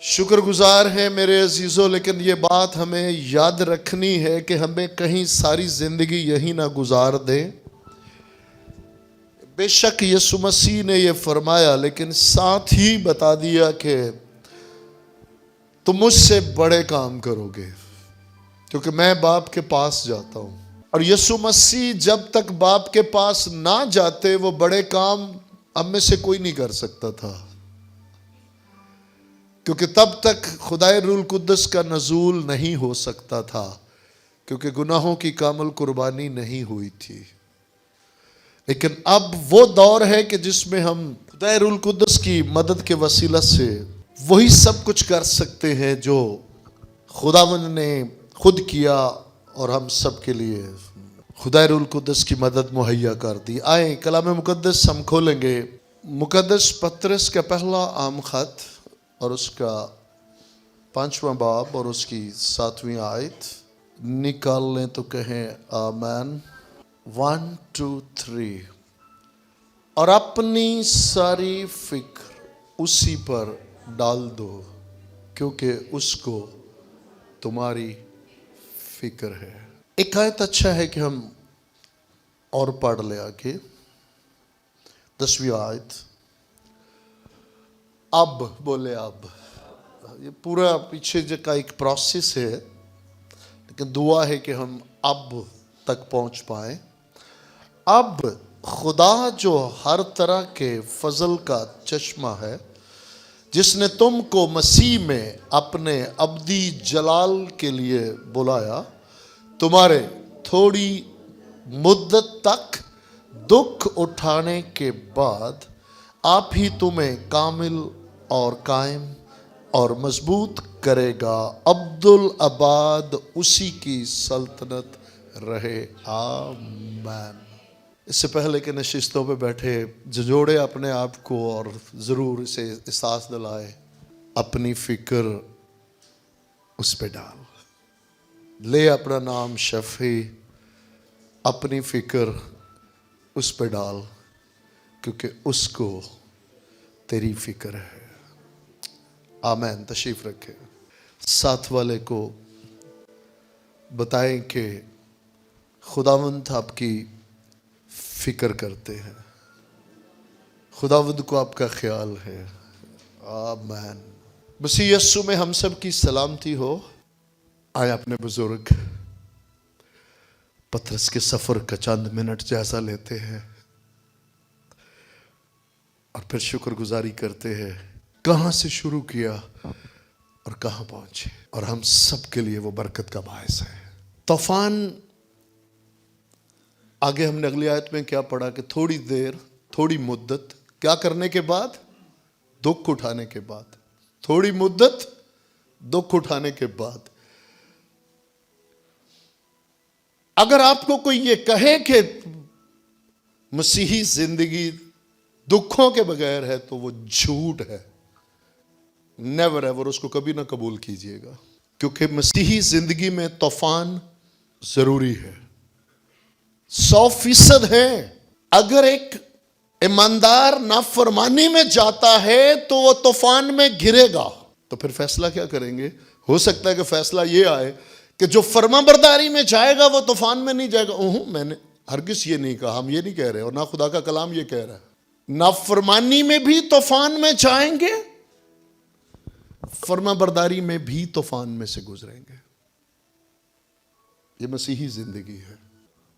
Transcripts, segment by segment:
شکر گزار ہیں میرے عزیزوں، لیکن یہ بات ہمیں یاد رکھنی ہے کہ ہمیں کہیں ساری زندگی یہی نہ گزار دیں۔ بے شک یسوع مسیح نے یہ فرمایا، لیکن ساتھ ہی بتا دیا کہ تم مجھ سے بڑے کام کرو گے کیونکہ میں باپ کے پاس جاتا ہوں۔ اور یسوع مسیح جب تک باپ کے پاس نہ جاتے وہ بڑے کام ہم میں سے کوئی نہیں کر سکتا تھا، کیونکہ تب تک خدائے روح القدس کا نزول نہیں ہو سکتا تھا، کیونکہ گناہوں کی کامل قربانی نہیں ہوئی تھی۔ لیکن اب وہ دور ہے کہ جس میں ہم خدائے روح القدس کی مدد کے وسیلہ سے وہی سب کچھ کر سکتے ہیں جو خداوند نے خود کیا اور ہم سب کے لیے خدائے روح القدس کی مدد مہیا کر دی۔ آئیں کلام مقدس ہم کھولیں گے، مقدس پطرس کا پہلا عام خط اور اس کا 5واں باب اور اس کی 7ویں آیت نکال لیں تو کہیں آمین۔ 1 2 3 اور اپنی ساری فکر اسی پر ڈال دو کیونکہ اس کو تمہاری فکر ہے۔ ایک آیت اچھا ہے کہ ہم اور پڑھ لے آگے، 10ویں آیت۔ اب بولے اب، یہ پورا پیچھے کا ایک پروسیس ہے، لیکن دعا ہے کہ ہم اب تک پہنچ پائیں۔ اب خدا جو ہر طرح کے فضل کا چشمہ ہے، جس نے تم کو مسیح میں اپنے ابدی جلال کے لیے بلایا، تمہارے تھوڑی مدت تک دکھ اٹھانے کے بعد آپ ہی تمہیں کامل اور قائم اور مضبوط کرے گا۔ عبدالآباد اسی کی سلطنت رہے، آمین۔ اس سے پہلے کہ نشستوں پہ بیٹھے جھجوڑے اپنے آپ کو اور ضرور اسے احساس دلائے، اپنی فکر اس پہ ڈال، لے اپنا نام شفیع، اپنی فکر اس پہ ڈال کیونکہ اس کو تیری فکر ہے، آمین۔ تشریف رکھے، ساتھ والے کو بتائیں کہ خداوند آپ کی فکر کرتے ہیں، خداوند کو آپ کا خیال ہے، آمین۔ مسیح یسوع میں ہم سب کی سلامتی ہو۔ آئے اپنے بزرگ پطرس کے سفر کا چند منٹ جائزہ لیتے ہیں اور پھر شکر گزاری کرتے ہیں، کہاں سے شروع کیا اور کہاں پہنچے، اور ہم سب کے لیے وہ برکت کا باعث ہے۔ طوفان، آگے ہم نے اگلی آیت میں کیا پڑھا کہ تھوڑی دیر، تھوڑی مدت کیا کرنے کے بعد؟ دکھ اٹھانے کے بعد، تھوڑی مدت دکھ اٹھانے کے بعد۔ اگر آپ کو کوئی یہ کہے کہ مسیحی زندگی دکھوں کے بغیر ہے تو وہ جھوٹ ہے، نیور ایور، اس کو کبھی نہ قبول کیجئے گا، کیونکہ مسیحی زندگی میں طوفان ضروری ہے، 100% ہے۔ اگر ایک ایماندار نافرمانی میں جاتا ہے تو وہ طوفان میں گرے گا، تو پھر فیصلہ کیا کریں گے؟ ہو سکتا ہے کہ فیصلہ یہ آئے کہ جو فرما برداری میں جائے گا وہ طوفان میں نہیں جائے گا۔ میں نے ہرگز یہ نہیں کہا، ہم یہ نہیں کہہ رہے، اور نہ خدا کا کلام یہ کہہ رہا ہے۔ نافرمانی میں بھی طوفان میں جائیں گے، فرما برداری میں بھی طوفان میں سے گزریں گے۔ یہ مسیحی زندگی ہے۔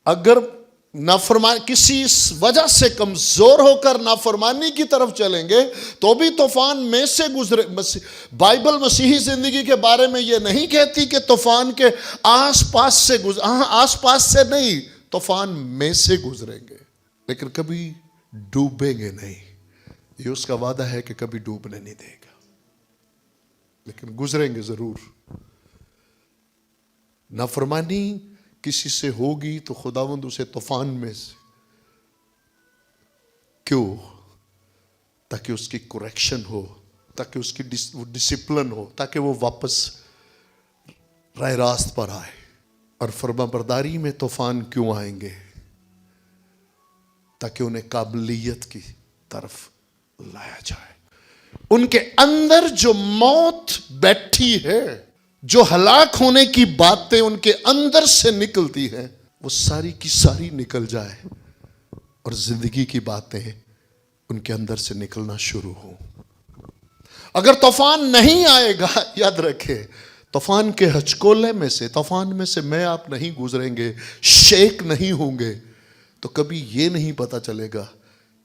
اگر نافرمانی کسی وجہ سے کمزور ہو کر نافرمانی کی طرف چلیں گے تو بھی طوفان میں سے گزرے۔ بائبل مسیحی زندگی کے بارے میں یہ نہیں کہتی کہ طوفان کے آس پاس سے آس پاس سے نہیں، طوفان میں سے گزریں گے، لیکن کبھی ڈوبیں گے نہیں۔ یہ اس کا وعدہ ہے کہ کبھی ڈوبنے نہیں دے گا، لیکن گزریں گے ضرور۔ نافرمانی کسی سے ہوگی تو خداوند اسے طوفان میں سے، کیوں؟ تاکہ اس کی کریکشن ہو، تاکہ اس کی ڈسپلن ہو، تاکہ وہ واپس راہ راست پر آئے۔ اور فرما برداری میں طوفان کیوں آئیں گے؟ تاکہ انہیں قابلیت کی طرف لایا جائے۔ ان کے اندر جو موت بیٹھی ہے، جو ہلاک ہونے کی باتیں ان کے اندر سے نکلتی ہیں، وہ ساری کی ساری نکل جائے اور زندگی کی باتیں ان کے اندر سے نکلنا شروع ہوں۔ اگر طوفان نہیں آئے گا، یاد رکھے، طوفان کے ہچکولے میں سے، طوفان میں سے میں آپ نہیں گزریں گے، شیک نہیں ہوں گے، تو کبھی یہ نہیں پتا چلے گا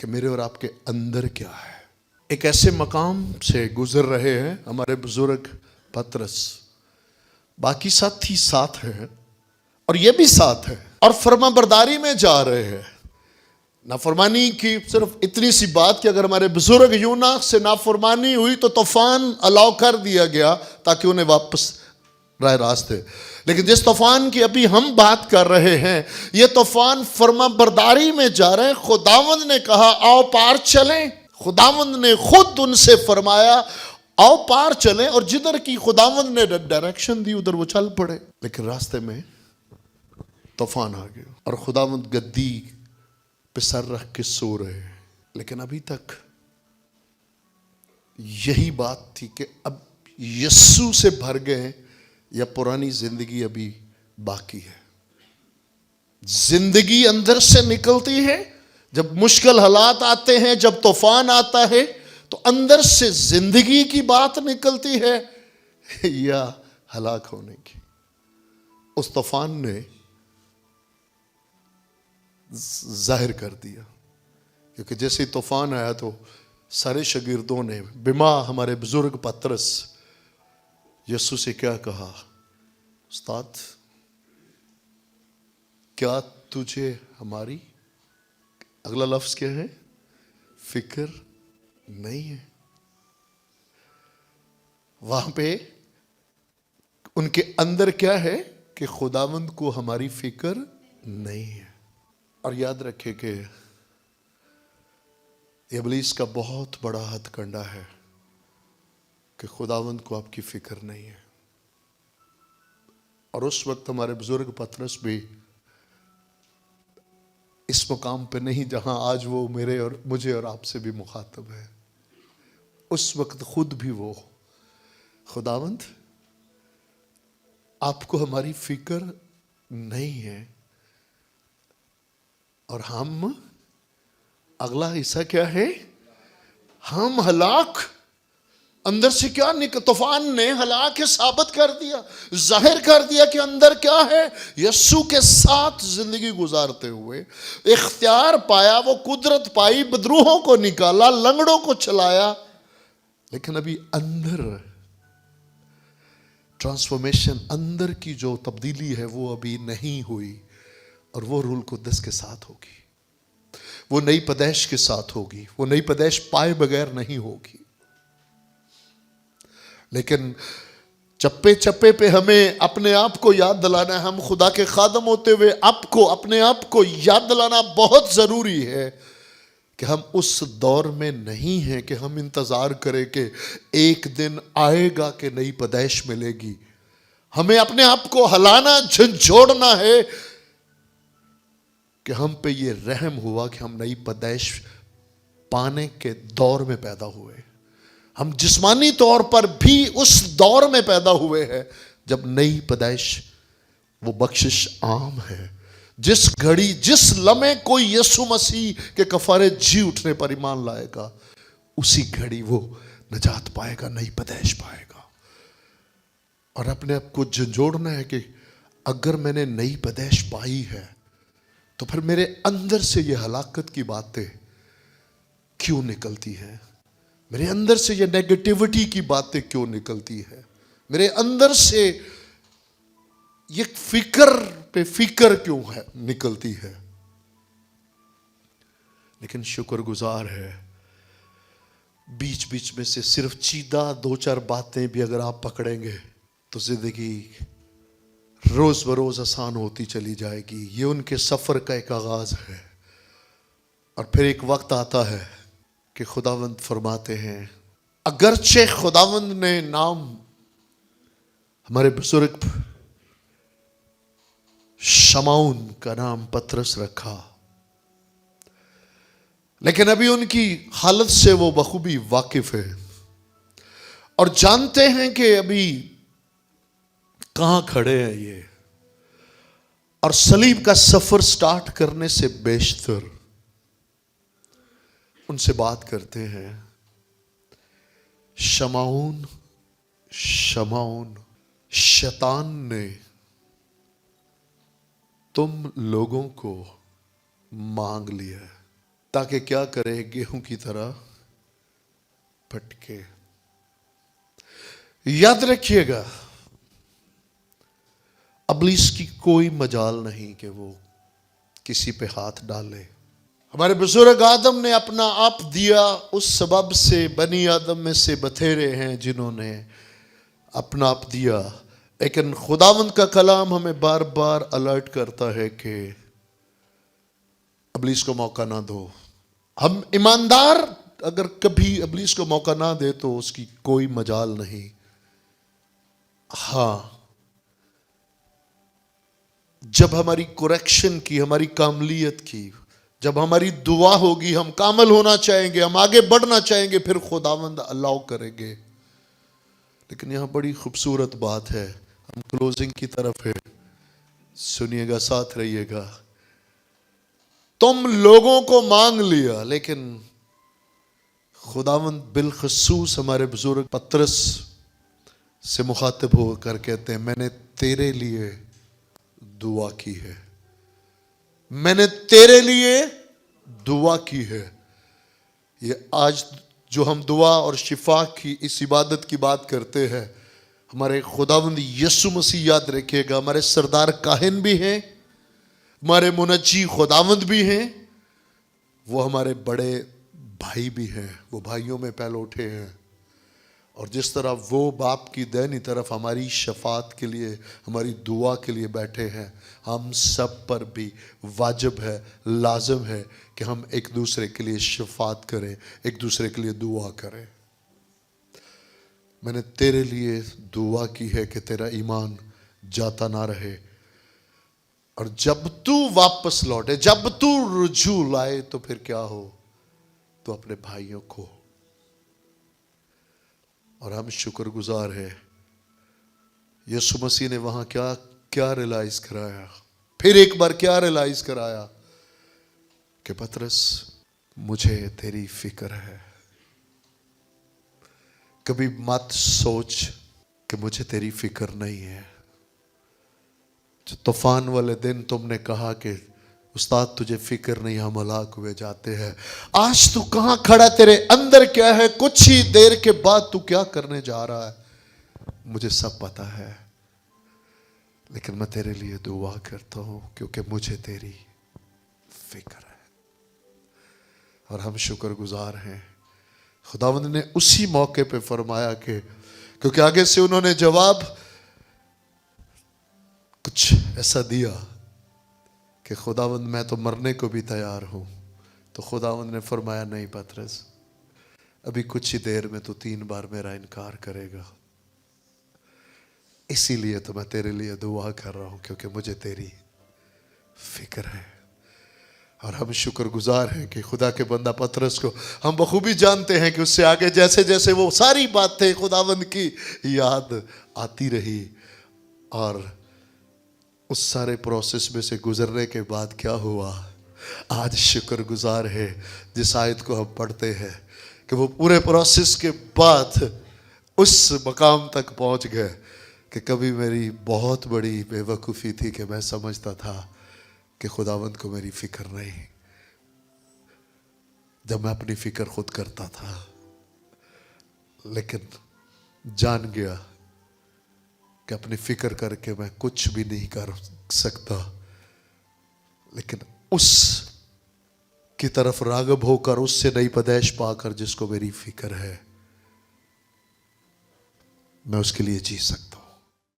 کہ میرے اور آپ کے اندر کیا ہے۔ ایک ایسے مقام سے گزر رہے ہیں ہمارے بزرگ پطرس، باقی ساتھی ساتھ ہیں اور یہ بھی ساتھ ہے، اور فرما برداری میں جا رہے ہیں۔ نافرمانی کی صرف اتنی سی بات کہ اگر ہمارے بزرگ یونا سے نافرمانی ہوئی تو طوفان الاؤ کر دیا گیا تاکہ انہیں واپس راہ راست ہے۔ لیکن جس طوفان کی ابھی ہم بات کر رہے ہیں، یہ طوفان فرما برداری میں جا رہے ہیں۔ خداوند نے کہا آؤ پار چلیں، خداوند نے خود ان سے فرمایا آؤ پار چلیں، اور جدھر کی خداوند نے ڈائریکشن دی ادھر وہ چل پڑے۔ لیکن راستے میں طوفان آ گیا اور خداوند گدی پہ سر رکھ کے سو رہے ہیں۔ لیکن ابھی تک یہی بات تھی کہ اب یسوع سے بھر گئے یا پرانی زندگی ابھی باقی ہے۔ زندگی اندر سے نکلتی ہے، جب مشکل حالات آتے ہیں، جب طوفان آتا ہے تو اندر سے زندگی کی بات نکلتی ہے یا ہلاک ہونے کی۔ اس طوفان نے ظاہر کر دیا، کیونکہ جیسے طوفان آیا تو سارے شاگردوں نے بما ہمارے بزرگ پطرس یسوع سے کیا کہا؟ استاد، کیا تجھے ہماری، اگلا لفظ کیا ہے؟ فکر نہیں ہے۔ وہاں پہ ان کے اندر کیا ہے کہ خداوند کو ہماری فکر نہیں ہے۔ اور یاد رکھے کہ ابلیس کا بہت بڑا ہتھ کنڈا ہے کہ خداوند کو آپ کی فکر نہیں ہے۔ اور اس وقت ہمارے بزرگ پطرس بھی اس مقام پہ نہیں جہاں آج وہ میرے اور مجھے اور آپ سے بھی مخاطب ہے۔ اس وقت خود بھی وہ، خداوند آپ کو ہماری فکر نہیں ہے، اور ہم، اگلا حصہ کیا ہے؟ ہم ہلاک، اندر سے کیا طوفان نے ہلاک ثابت کر دیا، ظاہر کر دیا کہ اندر کیا ہے۔ یسوع کے ساتھ زندگی گزارتے ہوئے اختیار پایا، وہ قدرت پائی، بدروہوں کو نکالا، لنگڑوں کو چلایا، لیکن ابھی اندر ٹرانسفارمیشن، اندر کی جو تبدیلی ہے وہ ابھی نہیں ہوئی، اور وہ روح القدس کے ساتھ ہوگی، وہ نئی پیدائش کے ساتھ ہوگی، وہ نئی پیدائش پائے بغیر نہیں ہوگی۔ لیکن چپے چپے پہ ہمیں اپنے آپ کو یاد دلانا ہے، ہم خدا کے خادم ہوتے ہوئے اپنے آپ کو یاد دلانا بہت ضروری ہے کہ ہم اس دور میں نہیں ہیں کہ ہم انتظار کریں کہ ایک دن آئے گا کہ نئی پیدائش ملے گی۔ ہمیں اپنے آپ کو ہلانا، جھنجھوڑنا ہے کہ ہم پہ یہ رحم ہوا کہ ہم نئی پیدائش پانے کے دور میں پیدا ہوئے۔ ہم جسمانی طور پر بھی اس دور میں پیدا ہوئے ہیں جب نئی پیدائش، وہ بخشش عام ہے۔ جس گھڑی، جس لمحے کوئی یسوع مسیح کے کفارے جی اٹھنے پر ایمان لائے گا، اسی گھڑی وہ نجات پائے گا، نئی پیدائش پائے گا۔ اور اپنے آپ کو جھنجھوڑنا ہے کہ اگر میں نے نئی پیدائش پائی ہے تو پھر میرے اندر سے یہ ہلاکت کی باتیں کیوں نکلتی ہیں؟ میرے اندر سے یہ نیگیٹیوٹی کی باتیں کیوں نکلتی ہے؟ میرے اندر سے یہ فکر پہ فکر کیوں ہے نکلتی ہے؟ لیکن شکر گزار ہے، بیچ بیچ میں سے صرف چیدہ دو چار باتیں بھی اگر آپ پکڑیں گے تو زندگی روز بروز آسان ہوتی چلی جائے گی۔ یہ ان کے سفر کا ایک آغاز ہے، اور پھر ایک وقت آتا ہے کہ خداوند فرماتے ہیں، اگرچہ خداوند نے نام ہمارے بزرگ شمعون کا نام پطرس رکھا، لیکن ابھی ان کی حالت سے وہ بخوبی واقف ہے۔ اور جانتے ہیں کہ ابھی کہاں کھڑے ہیں یہ، اور صلیب کا سفر سٹارٹ کرنے سے بیشتر ان سے بات کرتے ہیں، شمعون شمعون، شیطان نے تم لوگوں کو مانگ لیا ہے تاکہ کیا کرے، گیہوں کی طرح پھٹکے۔ یاد رکھیے گا، ابلیس کی کوئی مجال نہیں کہ وہ کسی پہ ہاتھ ڈالے۔ ہمارے بزرگ آدم نے اپنا آپ دیا، اس سبب سے بنی آدم میں سے بتھیرے ہیں جنہوں نے اپنا آپ دیا، لیکن خداوند کا کلام ہمیں بار بار الرٹ کرتا ہے کہ ابلیس کو موقع نہ دو۔ ہم ایماندار اگر کبھی ابلیس کو موقع نہ دے تو اس کی کوئی مجال نہیں۔ ہاں، جب ہماری کریکشن کی، ہماری کاملیت کی، جب ہماری دعا ہوگی، ہم کامل ہونا چاہیں گے، ہم آگے بڑھنا چاہیں گے، پھر خداوند الاؤ کریں گے۔ لیکن یہاں بڑی خوبصورت بات ہے، ہم کلوزنگ کی طرف ہے، سنیے گا، ساتھ رہیے گا۔ تم لوگوں کو مانگ لیا، لیکن خداوند بالخصوص ہمارے بزرگ پطرس سے مخاطب ہو کر کہتے ہیں، میں نے تیرے لیے دعا کی ہے، میں نے تیرے لیے دعا کی ہے۔ یہ آج جو ہم دعا اور شفا کی اس عبادت کی بات کرتے ہیں، ہمارے خداوند یسوع مسیح، یاد رکھیے گا، ہمارے سردار کاہن بھی ہیں، ہمارے منجی خداوند بھی ہیں، وہ ہمارے بڑے بھائی بھی ہیں، وہ بھائیوں میں پہلے اٹھے ہیں۔ اور جس طرح وہ باپ کی دائنی طرف ہماری شفاعت کے لیے، ہماری دعا کے لیے بیٹھے ہیں، ہم سب پر بھی واجب ہے، لازم ہے کہ ہم ایک دوسرے کے لیے شفاعت کریں، ایک دوسرے کے لیے دعا کریں۔ میں نے تیرے لیے دعا کی ہے کہ تیرا ایمان جاتا نہ رہے، اور جب تو واپس لوٹے، جب تو رجوع لائے، تو پھر کیا ہو، تو اپنے بھائیوں کو۔ اور ہم شکر گزار ہیں، یسوع مسیح نے وہاں کیا ریلائز کرایا، پھر ایک بار کیا ریلائز کرایا کہ پطرس، مجھے تیری فکر ہے۔ کبھی مت سوچ کہ مجھے تیری فکر نہیں ہے۔ جو طوفان والے دن تم نے کہا کہ استاد تجھے فکر نہیں، ہم ہلاک ہوئے جاتے ہیں، آج تو کہاں کھڑا، تیرے اندر کیا ہے، کچھ ہی دیر کے بعد تو کیا کرنے جا رہا ہے، مجھے سب پتا ہے۔ لیکن میں تیرے لیے دعا کرتا ہوں کیونکہ مجھے تیری فکر ہے۔ اور ہم شکر گزار ہیں، خداوند نے اسی موقع پہ فرمایا کہ، کیونکہ آگے سے انہوں نے جواب کچھ ایسا دیا کہ خداوند میں تو مرنے کو بھی تیار ہوں، تو خداوند نے فرمایا، نہیں پطرس، ابھی کچھ ہی دیر میں تو 3 بار میرا انکار کرے گا، اسی لیے تو میں تیرے لیے دعا کر رہا ہوں کیونکہ مجھے تیری فکر ہے۔ اور ہم شکر گزار ہیں کہ خدا کے بندہ پطرس کو ہم بخوبی جانتے ہیں کہ اس سے آگے جیسے جیسے وہ ساری باتیں خداوند کی یاد آتی رہی، اور اس سارے پروسیس میں سے گزرنے کے بعد کیا ہوا، آج شکر گزار ہے جس آیت کو ہم پڑھتے ہیں کہ وہ پورے پروسیس کے بعد اس مقام تک پہنچ گئے کہ کبھی میری بہت بڑی بے وقوفی تھی کہ میں سمجھتا تھا کہ خداوند کو میری فکر نہیں، جب میں اپنی فکر خود کرتا تھا، لیکن جان گیا کہ اپنی فکر کر کے میں کچھ بھی نہیں کر سکتا، لیکن اس کی طرف راغب ہو کر، اس سے نئی پیدائش پا کر جس کو میری فکر ہے، میں اس کے لیے جی سکتا ہوں۔